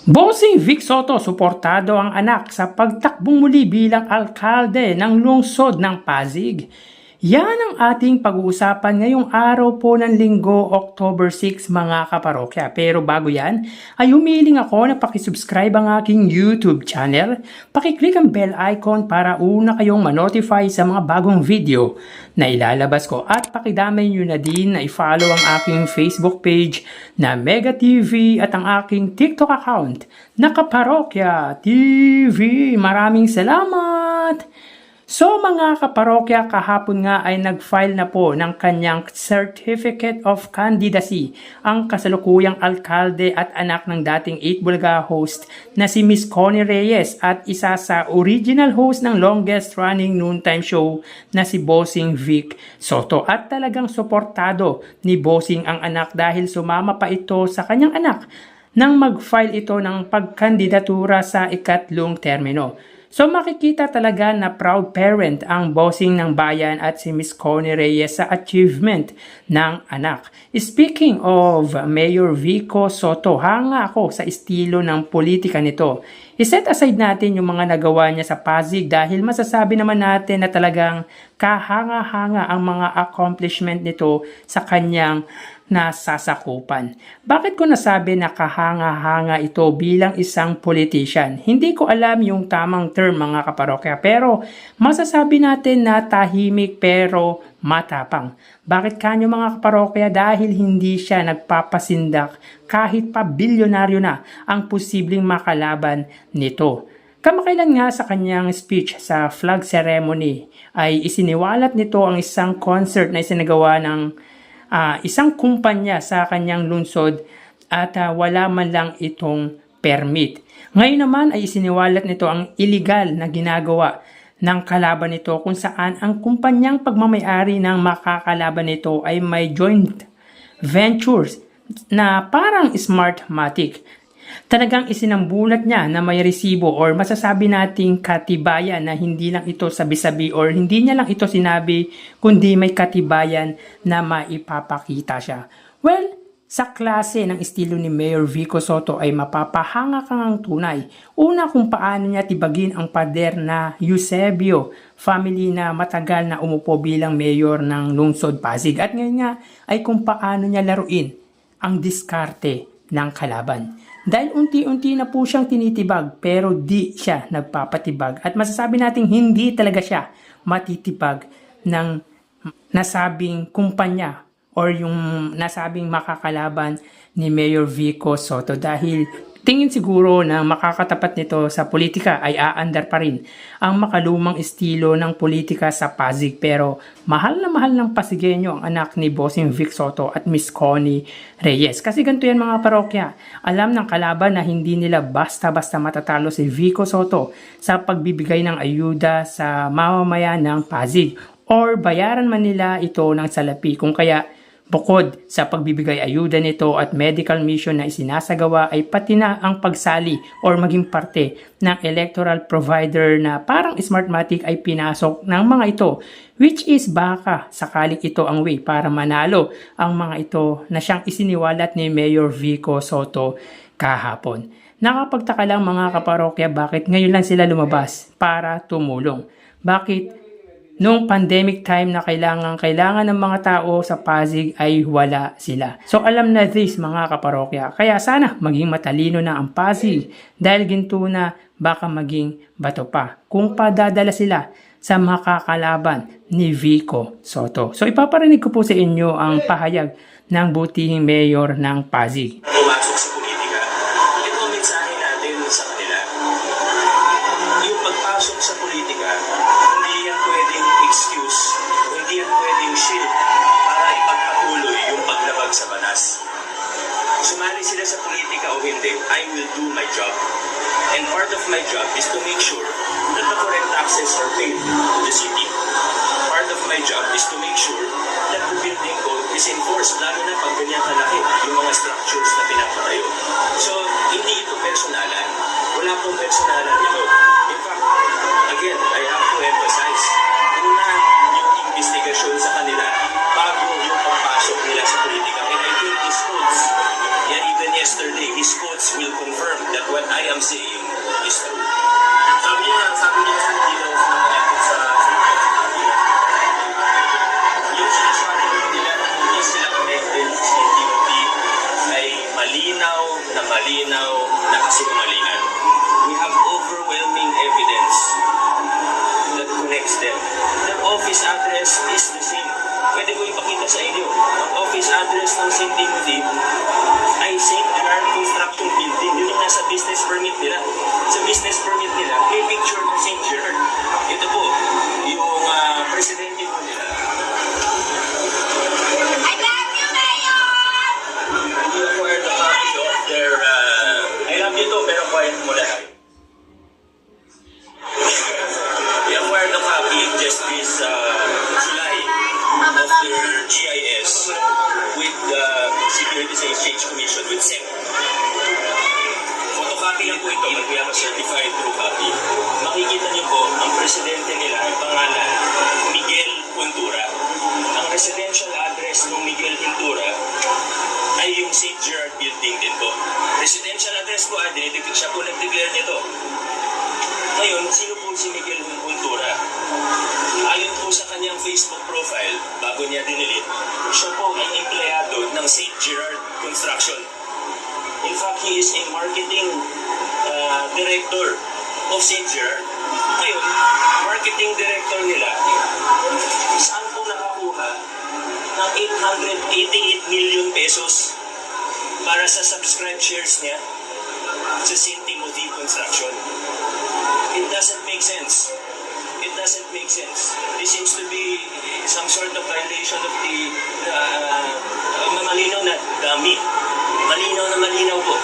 Bossing Vic Soto, suportado ang anak sa pagtakbong muli bilang alkalde ng lungsod ng Pasig. Yan ang ating pag-uusapan ngayong araw po ng Linggo, October 6 mga kaparokya. Pero bago yan, ay humiling ako na pakisubscribe ang aking YouTube channel. Pakiclick ang bell icon para una kayong manotify sa mga bagong video na ilalabas ko. At pakidamay nyo na din na i-follow ang aking Facebook page na Mega TV at ang aking TikTok account na Kaparokya TV. Maraming salamat! So mga kaparokya, kahapon nga ay nag-file na po ng kanyang Certificate of Candidacy ang kasalukuyang alkalde at anak ng dating 8 Bulaga host na si Miss Connie Reyes at isa sa original host ng longest running noontime show na si Bossing Vic Soto. At talagang suportado ni Bossing ang anak dahil sumama pa ito sa kanyang anak nang mag-file ito ng pagkandidatura sa ikatlong termino. So makikita talaga na proud parent ang Bossing ng bayan at si Miss Connie Reyes sa achievement ng anak. Speaking of Mayor Vico Soto, hanga ako sa estilo ng politika nito. I-set aside natin yung mga nagawa niya sa Pasig dahil masasabi naman natin na talagang kahanga-hanga ang mga accomplishment nito sa kanyang nasasakupan. Bakit ko nasabi na kahanga-hanga ito bilang isang politician? Hindi ko alam yung tamang term mga kaparokya, pero masasabi natin na tahimik pero matapang. Bakit kanyo mga kaparokya? Dahil hindi siya nagpapasindak kahit pa bilyonaryo na ang posibleng makalaban nito. Kamakailan nga sa kanyang speech sa flag ceremony ay isiniwalat nito ang isang concert na isinagawa ng isang kumpanya sa kanyang lungsod at wala man lang itong permit. Ngayon naman ay isiniwalat nito ang illegal na ginagawa ng kalaban nito kung saan ang kumpanyang pagmamayari ng makakalaban nito ay may joint ventures na parang Smartmatic. Talagang isinambulat niya na may resibo or masasabi nating katibayan na hindi lang ito sabi-sabi or hindi niya lang ito sinabi kundi may katibayan na maipapakita siya. Well, sa klase ng estilo ni Mayor Vico Soto ay mapapahanga kang ang tunay. Una kung paano niya tibagin ang pader na Eusebio family na matagal na umupo bilang mayor ng lungsod Pasig. At ngayon nga ay kung paano niya laruin ang diskarte ng kalaban. Dahil unti-unti na po siyang tinitibag pero di siya nagpapatibag at masasabi natin hindi talaga siya matitibag ng nasabing kumpanya or yung nasabing makakalaban ni Mayor Vico Soto dahil tingin siguro na makakatapat nito sa politika ay aandar pa rin ang makalumang estilo ng politika sa Pasig. Pero mahal ng Pasigenyo ang anak ni Bossing Vic Soto at Miss Connie Reyes. Kasi ganito yan mga parokya, alam ng kalaban na hindi nila basta-basta matatalo si Vico Soto sa pagbibigay ng ayuda sa mamamayan ng Pasig or bayaran man nila ito ng salapi. Kung kaya bukod sa pagbibigay ayuda nito at medical mission na isinasagawa ay pati na ang pagsali or maging parte ng electoral provider na parang Smartmatic ay pinasok ng mga ito, which is baka sakaling ito ang way para manalo ang mga ito na siyang isiniwalat ni Mayor Vico Soto kahapon. Nakapagtaka lang mga kaparokya bakit ngayon lang sila lumabas para tumulong. Bakit noong pandemic time na kailangan ng mga tao sa Pasig ay wala sila. So alam na this mga kaparokya. Kaya sana maging matalino na ang Pasig dahil ginto na baka maging bato pa kung padadala sila sa makakalaban ni Vico Soto. So ipaparinig ko po sa inyo ang pahayag ng butihing mayor ng Pasig. Pumasok sa politika, ito ang mensahe natin sa kanila. Yung pagpasok sa politika, hindi yan pwedeng excuse, hindi yan pwedeng shield para ipagpatuloy yung paglabag sa batas. Sumali sila sa politika o hindi, I will do my job. And part of my job is to make sure that the correct taxes are paid to the city. Part of my job is to make sure that the building code is enforced, lalo na pag ganyan kalaki yung mga structures na pinapatayo. So, hindi ito personalan. Wala pong personalan ito. In fact, again, I have to emphasize, una yung investigasyon sa kanila bago yung pagpasok nila sa politika. And I think his quotes, yeah, even yesterday, his quotes will confirm that what I'm saying is true. Sabi niya kasi hindi daw sila connected sa Yung sinasabi nila na hindi sila connected sa NTUP ay malinaw na kasinungalingan. We have overwhelming evidence that connects them. Their office address is the same. Pwede ko ipakita sa inyo. Ang office address ng St. Timothy ay St. Gerard Construction Building. Yun yung nasa business permit nila. Sa business permit nila, may picture ng St. Gerard. Ito po, yung presidente po nila. I love you, Mayor! We acquired a copy of their, I love you too, pero quiet mo lahat. We acquired a copy just this July of their GIS with the Securities and Exchange Commission, with SEC. Photocopy lang po ito, we have a certified true copy. Makikita niyo po, ang presidente nila, ang pangalan, Miguel Ventura. Ang residential address ng Miguel Ventura ay yung St. Gerard Building din po. Residential address po, siya po nag-declare nito. Ngayon, sino po si Miguel Ventura? Ayon po sa kanyang Facebook profile, bago niya dinilit, siya po ay empleyado ng St. Gerard Construction. In fact, he is a marketing director of St. Gerard. Ngayon, marketing director nila, saan po nakakuha ng 888 million pesos para sa subscribed shares niya sa St. Timothy Construction? It doesn't make sense. It doesn't make sense. This seems to be some sort of violation of the malinaw na dami. Malinaw na malinaw po.